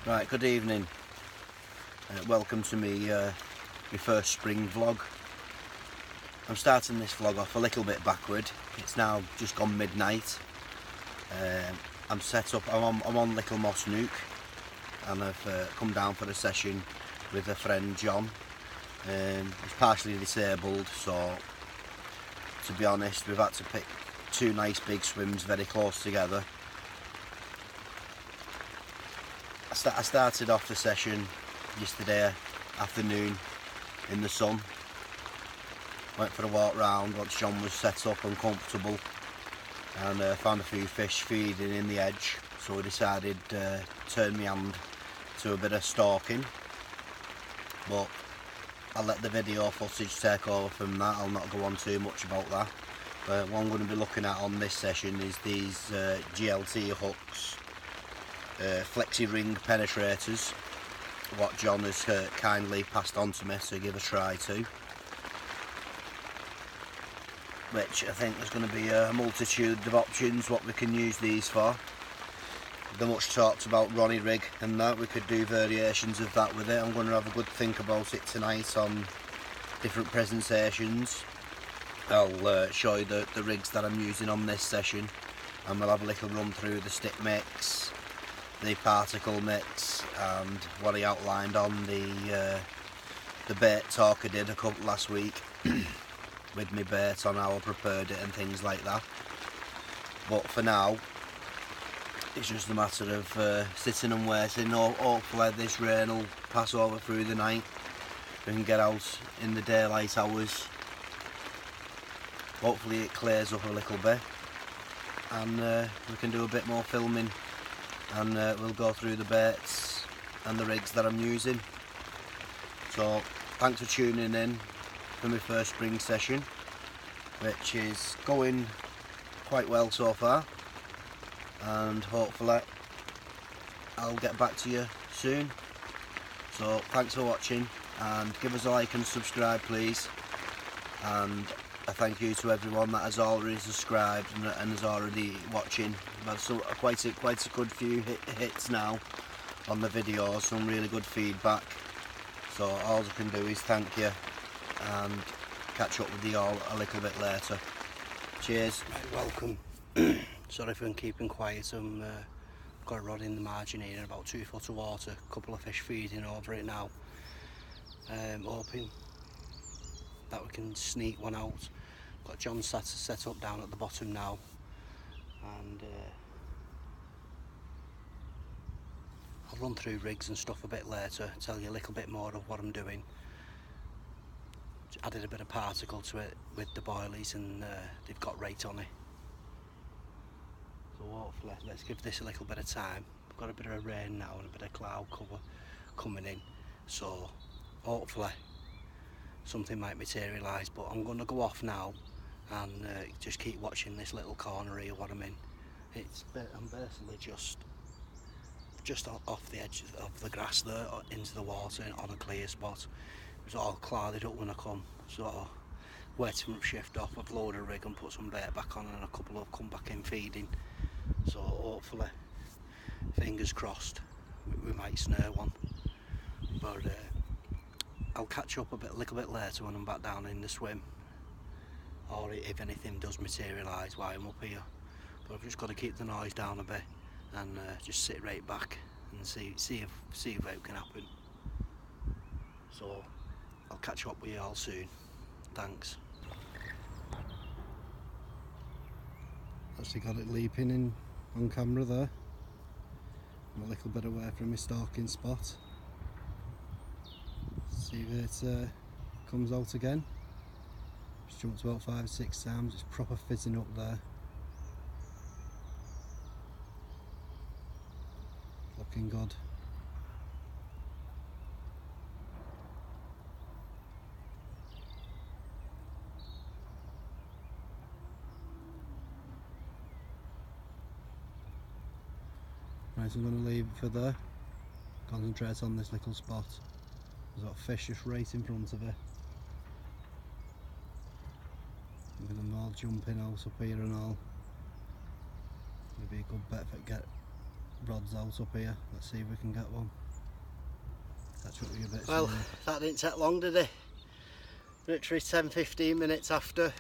Right, good evening. Welcome to me first spring vlog. I'm starting this vlog off a little bit backward. It's now just gone midnight. I'm set up. I'm on Little Moss Nook, and I've come down for a session with a friend John. He's partially disabled, so to be honest, we've had to pick two nice big swims very close together. I started off the session yesterday afternoon in the sun. Went for a walk round once John was set up and comfortable, and found a few fish feeding in the edge, so we decided to turn my hand to a bit of stalking. But I'll let the video footage take over from that. I'll not go on too much about that. But what I'm going to be looking at on this session is these GLT hooks, flexi ring penetrators, what John has kindly passed on to me to give a try to, which I think there's going to be a multitude of options what we can use these for. The much talked about Ronnie rig and that, we could do variations of that with it. I'm going to have a good think about it tonight on different presentations. I'll show you the rigs that I'm using on this session, and we'll have a little run through the stick mix, the particle mix, and what he outlined on the bait talk I did a couple last week with my bait on how I prepared it and things like that. But for now, it's just a matter of sitting and waiting. Hopefully this rain will pass over through the night. We can get out in the daylight hours. Hopefully it clears up a little bit, and we can do a bit more filming, and we'll go through the baits and the rigs that I'm using. So thanks for tuning in for my first spring session, which is going quite well so far, and hopefully I'll get back to you soon. So thanks for watching, and give us a like and subscribe please, and a thank you to everyone that has already subscribed and is already watching. I've had quite a good few hits now on the videos, some really good feedback, so all I can do is thank you and catch up with you all a little bit later. Cheers. Right, welcome. Sorry for keeping quiet. I've got a rod in the margin here in about 2 foot of water, a couple of fish feeding over it now. Hoping that we can sneak one out. Got John set up down at the bottom now, and I'll run through rigs and stuff a bit later, tell you a little bit more of what I'm doing. Added a bit of particle to it with the boilies, and they've got right on it. So hopefully, let's give this a little bit of time. We've got a bit of rain now and a bit of cloud cover coming in, so hopefully something might materialise. But I'm going to go off now and just keep watching this little corner here what I'm in. I'm basically just off the edge of the grass there into the water on a clear spot. It was all clouded up when I come, so waiting for shift off. I've lowered a rig and put some bait back on, and a couple have come back in feeding, so hopefully, fingers crossed, we might snare one. But I'll catch up a little bit later when I'm back down in the swim, or if anything does materialise while I'm up here. But I've just got to keep the noise down a bit and just sit right back and see if it can happen. So I'll catch up with you all soon. Thanks. Actually got it leaping in on camera there. I'm a little bit away from my stalking spot. See if it comes out again. It's jumped about 5 or 6 times. It's proper fizzing up there. Looking good. Right, so I'm going to leave it for there. Concentrate on this little spot. There's got fish just right in front of it. Look at them all jumping out up here and all. Maybe a good bet if I get rods out up here. Let's see if we can get one. Catch up with you a bit Well, soon. that didn't take long, did it? Literally 10-15 minutes after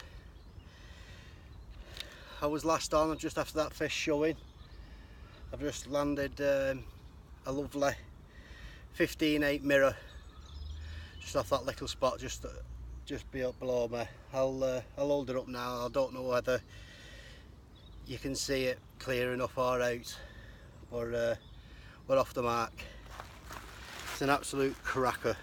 I was last on, just after that fish showing, I've just landed a lovely 15-8 mirror just off that little spot just be up below me. I'll hold it up now. I don't know whether you can see it clear enough or out, but we're off the mark. It's an absolute cracker.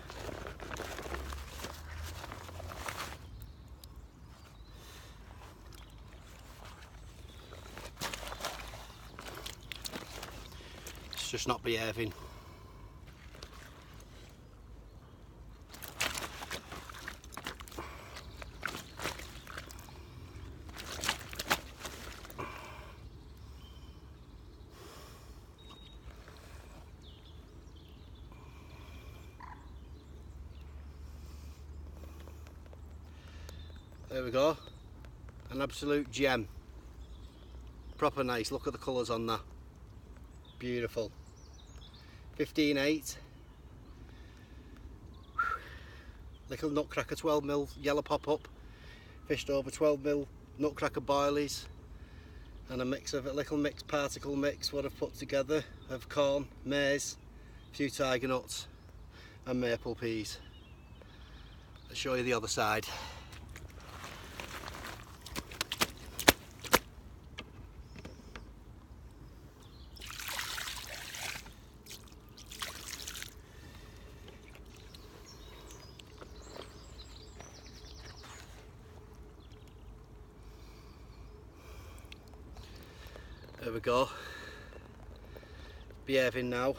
It's just not behaving. There we go, an absolute gem, proper nice. Look at the colours on that, beautiful. 15-8, little nutcracker 12mm yellow pop-up, fished over 12mm nutcracker boilies, and a mix of a little mixed particle mix what I've put together of corn, maize, a few tiger nuts and maple peas. I'll show you the other side. There we go, behaving now.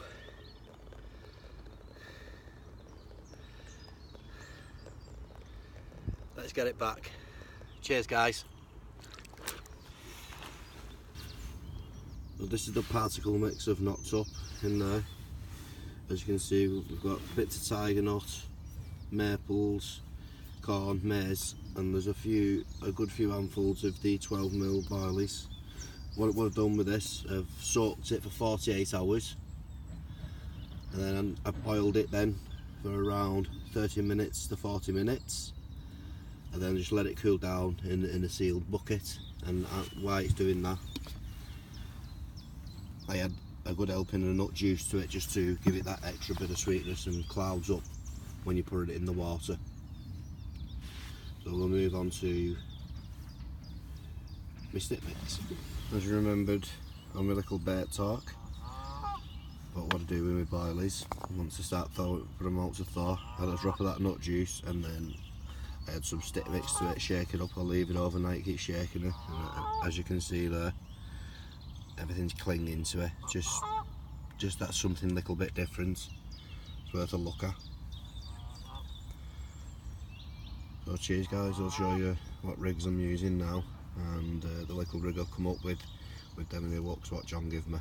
Let's get it back. Cheers guys. So this is the particle mix I've knocked up in there. As you can see, we've got bits of tiger nut, maples, corn, maize, and there's a good few handfuls of the 12mm boilies. What I've done with this, I've soaked it for 48 hours and then I've boiled it then for around 30 minutes to 40 minutes and then just let it cool down in a sealed bucket. And while it's doing that, I had a good helping of nut juice to it just to give it that extra bit of sweetness and clouds up when you put it in the water. So we'll move on to my stick mix. As you remembered on my little bait talk about what I do with my boilies, once I start put them out to thaw, I add a drop of that nut juice and then I add some stick mix to it, shake it up, I'll leave it overnight, keep shaking it, and as you can see there, everything's clinging to it, just that's something a little bit different, it's worth a look at. So cheers guys, I'll show you what rigs I'm using now and the little rig I've come up with them in the wooks what John gave me.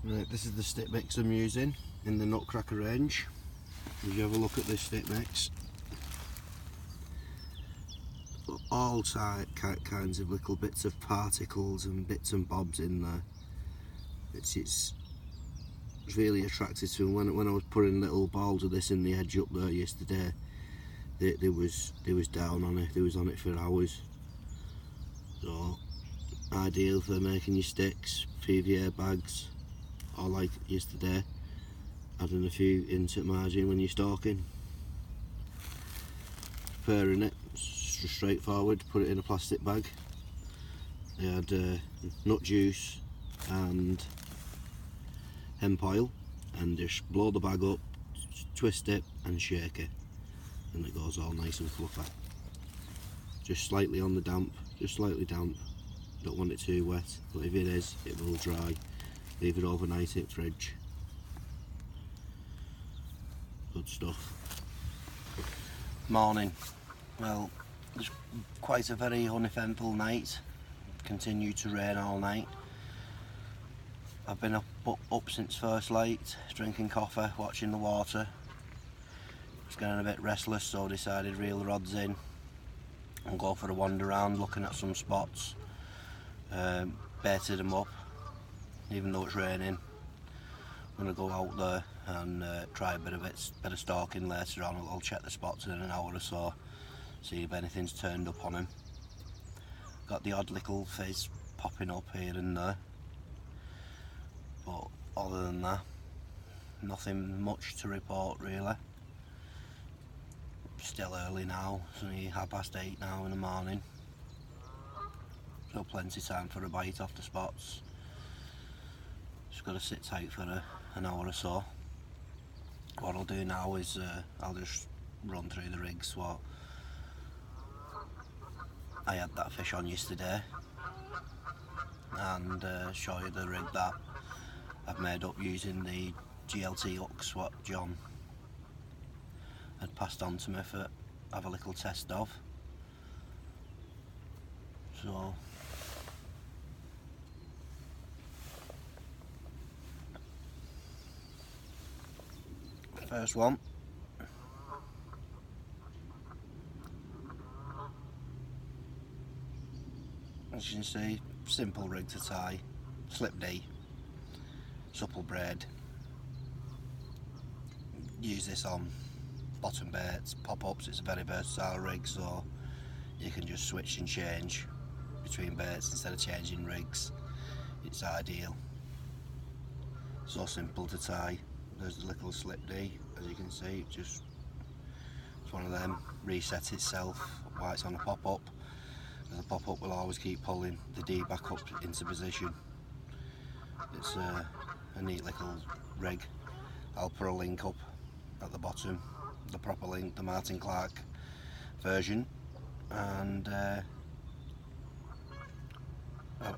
Right, this is the stick mix I'm using in the nutcracker range. If you have a look at this stick mix, all kinds of little bits of particles and bits and bobs in there. It's really attractive to me. When I was putting little balls of this in the edge up there yesterday, they was down on it. They was on it for hours. So ideal for making your sticks, PVA bags, or like yesterday, adding a few into margin when you're stalking. Preparing it, just straightforward. Put it in a plastic bag. I had nut juice and hemp oil, and just blow the bag up, twist it and shake it, and it goes all nice and fluffy. Just slightly on the damp, just slightly damp, don't want it too wet, but if it is, it will dry. Leave it overnight in fridge. Good stuff. Morning. Well, it was quite a very uneventful night. Continued to rain all night. I've been up since first light, drinking coffee, watching the water. Was getting a bit restless, so decided reel the rods in and go for a wander around, looking at some spots. baited them up, even though it's raining. I'm going to go out there and try a bit of stalking later on. I'll check the spots in an hour or so, see if anything's turned up on him. Got the odd little fizz popping up here and there, but other than that, nothing much to report really. Still early now, it's only 8:30 now in the morning, so plenty of time for a bite off the spots. Just got to sit tight for an hour or so. What I'll do now is I'll just run through the rigs what I had that fish on yesterday, and show you the rig that I've made up using the GLT hooks what John had passed on to me for have a little test of. So first one, as you can see, simple rig to tie, slip D, supple braid. Use this on bottom baits, pop-ups. It's a very versatile rig, so you can just switch and change between baits instead of changing rigs. It's ideal. So simple to tie. There's the little slip D, as you can see. It's one of them, resets itself while it's on a pop-up. The pop-up will always keep pulling the D back up into position. It's a neat little rig. I'll put a link up at the bottom, the proper link, the Martin Clark version, and have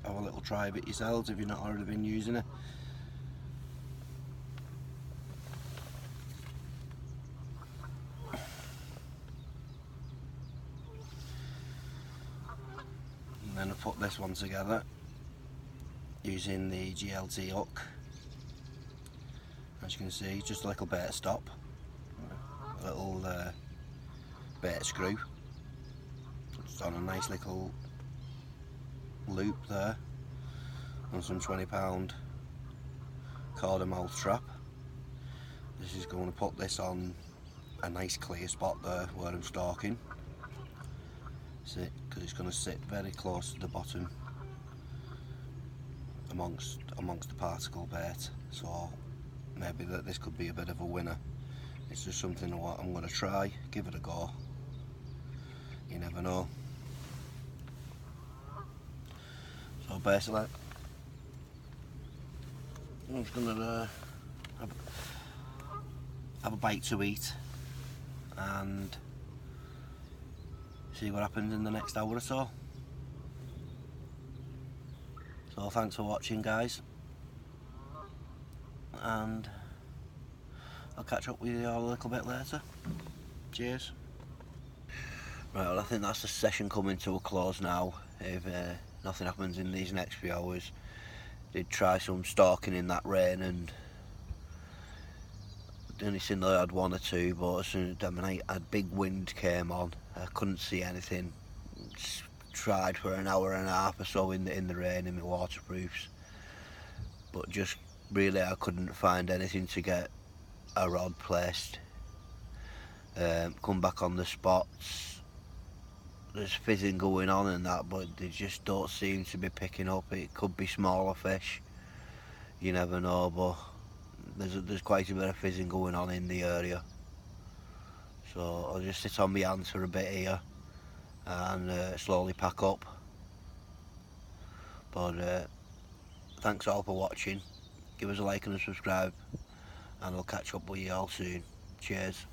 a little try of it yourselves if you've not already been using it. And then I put this one together using the GLT hook. As you can see, just a little bait stop, a little bait screw. It's on a nice little loop there, on some £20 corder mouth trap. This is going to put this on a nice clear spot there where I'm stalking. See, because it's going to sit very close to the bottom amongst the particle bait, so maybe that this could be a bit of a winner. It's just something that I'm going to try, give it a go. You never know. So basically, I'm just going to have a bite to eat and see what happens in the next hour or so. So thanks for watching, guys, and I'll catch up with you all a little bit later. Cheers. Right, well, I think that's the session coming to a close now. If nothing happens in these next few hours, did try some stalking in that rain, and the only thing that I had one or two, but as soon as a big wind came on, I couldn't see anything. Just tried for an hour and a half or so in the rain in my waterproofs, but just really I couldn't find anything to get a rod placed. Come back on the spots, there's fizzing going on and that, but they just don't seem to be picking up. It could be smaller fish, you never know, but there's quite a bit of fizzing going on in the area. So I'll just sit on my hands for a bit here and slowly pack up. But thanks all for watching. Give us a like and a subscribe, and I'll catch up with you all soon. Cheers.